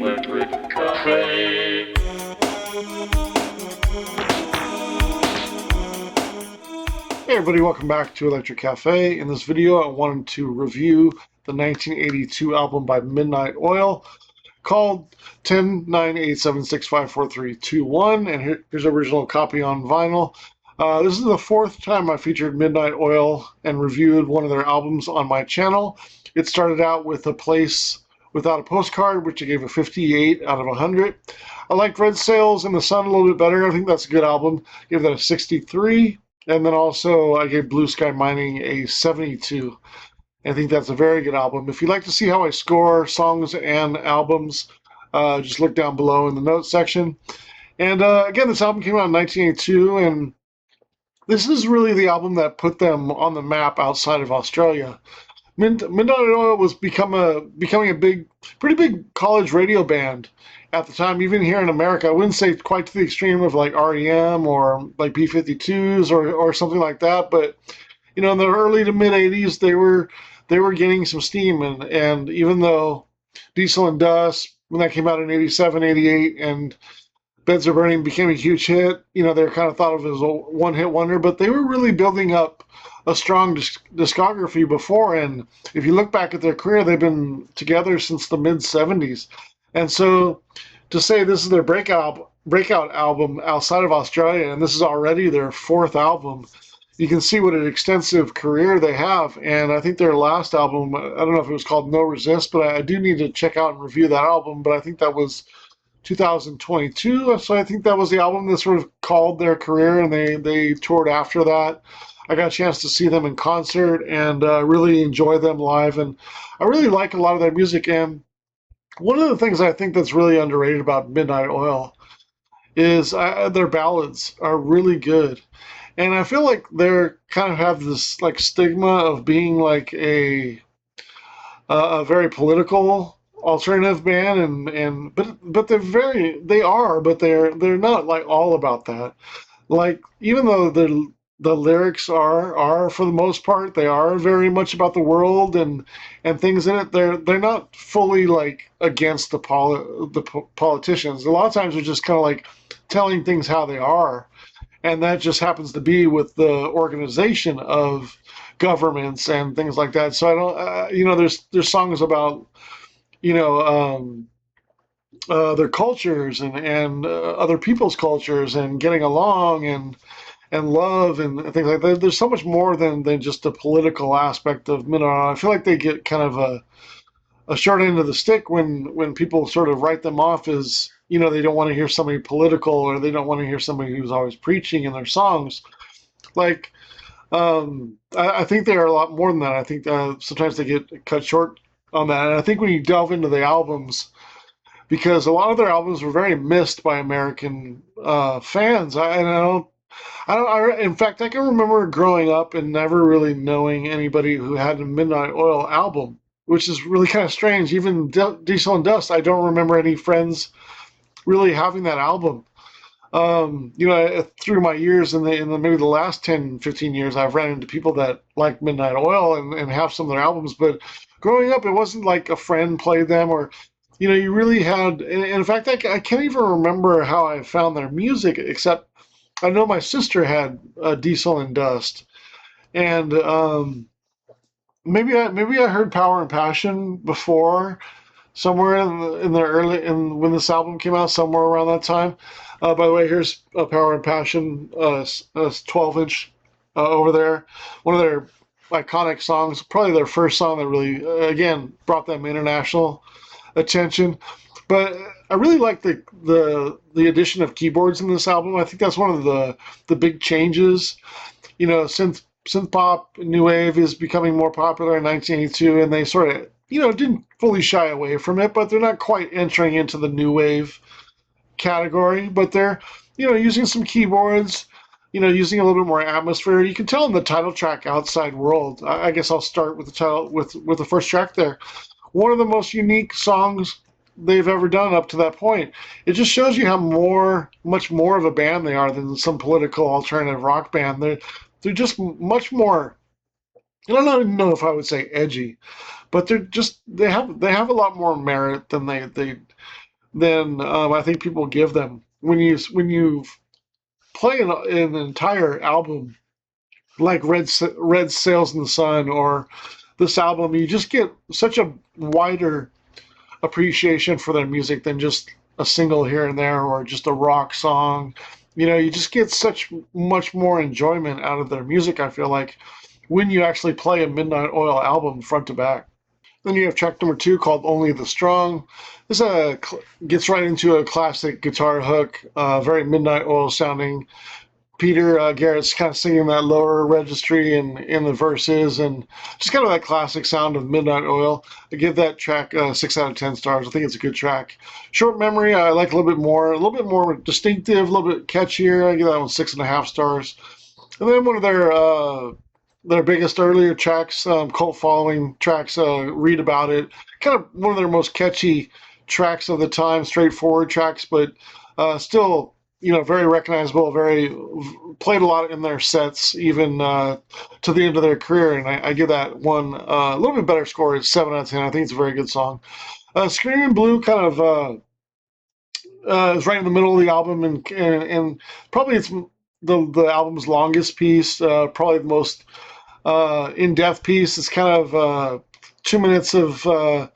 Electric Cafe. Hey everybody, welcome back to Electric Cafe. In this video, I wanted to review the 1982 album by Midnight Oil called 10, 9, 8, 7, 6, 5, 4, 3, 2, 1, and here's an original copy on vinyl. This is the fourth time I featured Midnight Oil and reviewed one of their albums on my channel. It started out with A Place Without a Postcard, which I gave a 58 out of 100. I liked Red Sails and the Sun a little bit better. I think that's a good album. I gave that a 63. And then also I gave Blue Sky Mining a 72. I think that's a very good album. If you'd like to see how I score songs and albums, just look down below in the notes section. And again, this album came out in 1982, and this is really the album that put them on the map outside of Australia. Midnight Oil was becoming a pretty big college radio band at the time, even here in America. I wouldn't say quite to the extreme of like REM or like B-52s or something like that, but in the early to mid '80s, they were gaining some steam, and even though Diesel and Dust, when that came out in '87, '88, and Beds Are Burning became a huge hit, they're kind of thought of as a one-hit wonder, but they were really building up a strong discography before, and if you look back at their career, they've been together since the mid '70s, and so to say this is their breakout album outside of Australia, and this is already their fourth album, you can see what an extensive career they have. And I think their last album, I don't know if it was called No Resist, but I do need to check out and review that album, but I think that was 2022, so I think that was the album that sort of called their career, and they toured after that. I got a chance to see them in concert and really enjoy them live, and I really like a lot of their music. And one of the things I think that's really underrated about Midnight Oil is their ballads are really good, and I feel like they're kind of have this like stigma of being like a very political alternative band, but they are, but they're not like all about that. Like, even though the lyrics are for the most part, they are very much about the world and things in it. They're not fully like against the politicians. A lot of times they're just kind of like telling things how they are, and that just happens to be with the organization of governments and things like that. So I don't, there's songs about you know um, their cultures and other people's cultures and getting along and love and things like that. There's so much more than just the political aspect of Minnesota. I feel like they get kind of a short end of the stick when people sort of write them off as they don't want to hear somebody political, or they don't want to hear somebody who's always preaching in their songs. Like, I think they are a lot more than that. I think sometimes they get cut short on that. And I think when you delve into the albums, because a lot of their albums were very missed by American fans, and in fact, I can remember growing up and never really knowing anybody who had a Midnight Oil album, which is really kind of strange. Even Diesel and Dust, I don't remember any friends really having that album. Through my years in the maybe the last 10, 15 years, I've ran into people that like Midnight Oil and have some of their albums. But growing up, it wasn't like a friend played them, or, you really had, and in fact, I can't even remember how I found their music, except I know my sister had Diesel and Dust. And maybe I heard Power and Passion before, somewhere in the early, in when this album came out, somewhere around that time. By the way, here's Power and Passion, 12-inch over there. One of their iconic songs, probably their first song that really, again, brought them international attention. But I really like the addition of keyboards in this album. I think that's one of the big changes. Synth pop, new wave is becoming more popular in 1982, and they sort of didn't fully shy away from it, but they're not quite entering into the new wave category. But they're using some keyboards, using a little bit more atmosphere. You can tell in the title track, Outside World. I guess I'll start with the title, with the first track there. One of the most unique songs they've ever done up to that point. It just shows you how much more of a band they are than some political alternative rock band. They're just much more, I don't even know if I would say edgy, but they have a lot more merit than they than I think people give them. When you play an entire album like Red Sails in the Sun or this album, you just get such a wider appreciation for their music than just a single here and there or just a rock song. You know, you just get such much more enjoyment out of their music, I feel like, when you actually play a Midnight Oil album front to back. Then you have track number 2 called Only the Strong. This gets right into a classic guitar hook, very Midnight Oil sounding. Peter Garrett's kind of singing that lower registry in the verses, and just kind of that classic sound of Midnight Oil. I give that track 6 out of 10 stars. I think it's a good track. Short Memory, I like a little bit more distinctive, a little bit catchier. I give that one 6.5 stars. And then one of their biggest earlier tracks, cult following tracks, Read About It. Kind of one of their most catchy tracks of the time, straightforward tracks, but still, you know, very recognizable, very played a lot in their sets, even to the end of their career. And I give that one a little bit better score. It's 7 out of 10. I think it's a very good song. Screaming Blue kind of is right in the middle of the album, and probably it's the album's longest piece, probably the most in-depth piece. It's kind of 2 minutes of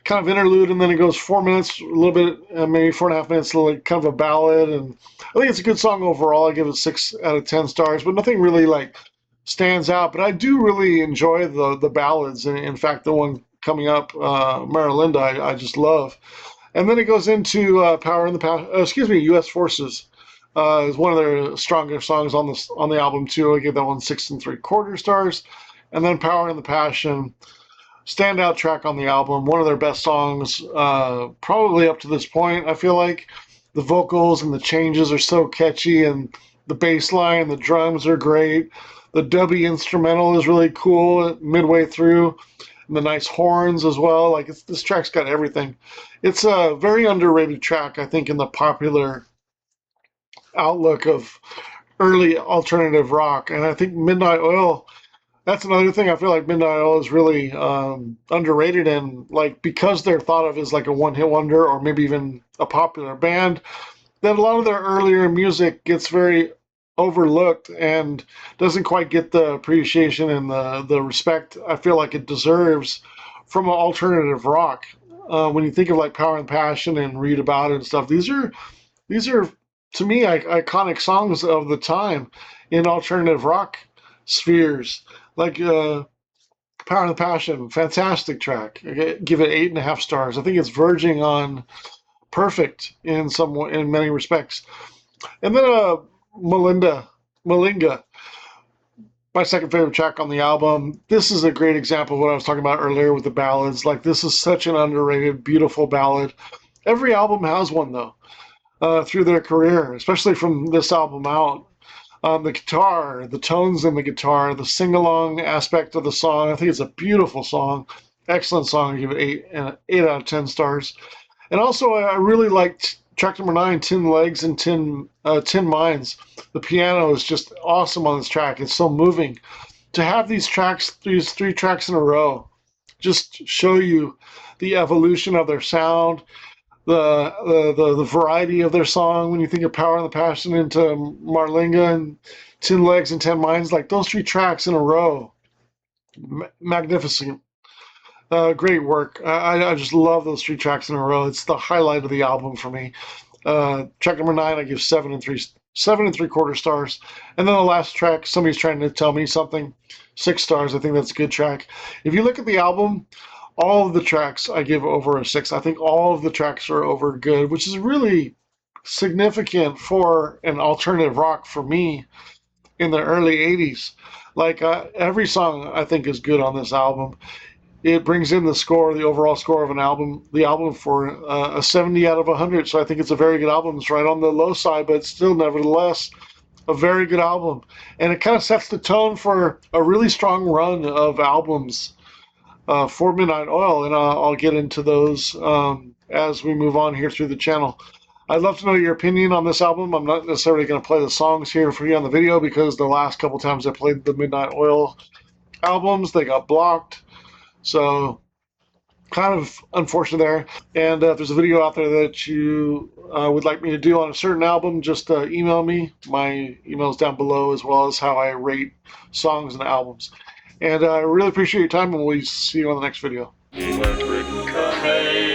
kind of interlude, and then it goes 4 minutes, a little bit, maybe 4.5 minutes, like kind of a ballad. And I think it's a good song overall. I give it 6 out of 10 stars, but nothing really like stands out. But I do really enjoy the ballads. And in fact, the one coming up, Marilinda, I just love. And then it goes into Power in the Past. U.S. Forces is one of their stronger songs on the album too. I give that one 6 3/4 stars. And then Power in the Passion, standout track on the album, one of their best songs, probably up to this point. I feel like the vocals and the changes are so catchy, and the bass line, the drums are great. The dubby instrumental is really cool midway through, and the nice horns as well. Like this track's got everything. It's a very underrated track, I think, in the popular outlook of early alternative rock. And I think Midnight Oil, that's another thing. I feel like Midnight Oil is really underrated, and like because they're thought of as like a one-hit wonder or maybe even a popular band, that a lot of their earlier music gets very overlooked and doesn't quite get the appreciation and the respect I feel like it deserves from alternative rock. When you think of like Power and Passion and Read About It and stuff, these are to me iconic songs of the time in alternative rock spheres. Like Power and Passion, fantastic track. I give it 8.5 stars. I think it's verging on perfect in many respects. And then Malinga, my second favorite track on the album. This is a great example of what I was talking about earlier with the ballads. Like this is such an underrated, beautiful ballad. Every album has one though, through their career, especially from this album out. The guitar, the tones in the guitar, the sing-along aspect of the song. I think it's a beautiful song, excellent song. I give it 8 out of 10 stars. And also, I really liked track number 9, Tin Legs and Tin Minds. The piano is just awesome on this track. It's so moving. To have these 3 tracks in a row, just show you the evolution of their sound, the variety of their song. When you think of Power and the Passion into Marlinga and Tin Legs and Ten Minds, like those 3 tracks in a row, magnificent. Great work. I just love those 3 tracks in a row. It's the highlight of the album for me. Track number 9, I give 7 3/4 stars. And then the last track, Somebody's Trying to Tell Me Something, 6 stars. I think that's a good track. If you look at the album, all of the tracks I give over a 6. I think all of the tracks are over good, which is really significant for an alternative rock for me in the early 80s. Like every song I think is good on this album. It brings in the overall score of the album for a 70 out of 100. So I think it's a very good album. It's right on the low side, but still nevertheless a very good album. And it kind of sets the tone for a really strong run of albums for Midnight Oil, and I'll get into those as we move on here through the channel. I'd love to know your opinion on this album. I'm not necessarily going to play the songs here for you on the video because the last couple times I played the Midnight Oil albums, they got blocked. So kind of unfortunate there. And if there's a video out there that you would like me to do on a certain album, just email me. My email is down below, as well as how I rate songs and albums. And I really appreciate your time, and we'll see you on the next video. Electric Cafe.